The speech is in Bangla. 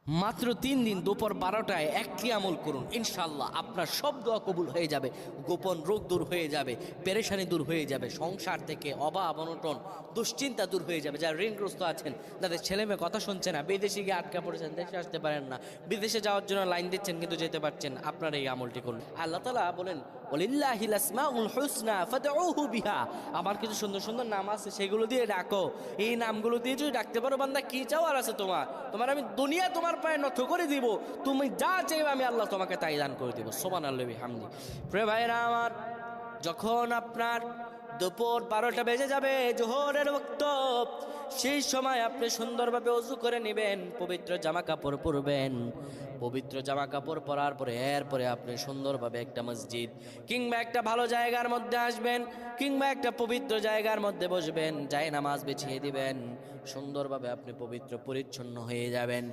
মাত্র 3 দিন দুপুর 12টায় একটি আমল করুন, ইনশাল্লাহ আপনার সব দোয়া কবুল হয়ে যাবে। গোপন রোগ দূর হয়ে যাবে, পেরেশানি দূর হয়ে যাবে, সংসার থেকে অভাব অনটন দুশ্চিন্তা দূর হয়ে যাবে। যারা ঋণগ্রস্ত আছেন, যাদের ছেলে মেয়ে কথা শুনছে না, বিদেশে গিয়ে আটকা পড়েছেন, দেশে আসতে পারেন না, বিদেশে যাওয়ার জন্য লাইন দিচ্ছেন কিন্তু যেতে পারছেন, আপনারা এই আমলটি করুন। আল্লাহ তাআলা বলেন, ওয়ালিল্লাহিল আসমাউল হুসনা ফাদউহু বিহা। আমার কিছু সুন্দর সুন্দর নাম আছে, সেগুলো দিয়ে ডাকো। এই নামগুলো দিয়ে যদি ডাকতে পারো, বান্দা কি চাওয়ার আছে তোমার আমি দুনিয়া তোমার পায়ে নত করে দিব। তুমি যা চাইবে আমি আল্লাহ তোমাকে তাই দান করে দিব। সুবহানাল্লাহি বিহামদি। প্রিয় ভাইরা আমার, যখন আপনার দুপুর 12টা বেজে যাবে, জোহরের ওয়াক্ত, সেই সময় আপনি সুন্দরভাবে ওযু করে নেবেন, পবিত্র জামা কাপড় পরবেন। পবিত্র জামা কাপড় পরার পরে এরপরে আপনি সুন্দরভাবে একটা মসজিদ কিংবা একটা ভালো জায়গার মধ্যে আসবেন, কিংবা একটা পবিত্র জায়গার মধ্যে বসবেন, যায় নামাজ বিছিয়ে দিবেন। সুন্দরভাবে আপনি পবিত্র পরিচ্ছন্ন হয়ে যাবেন।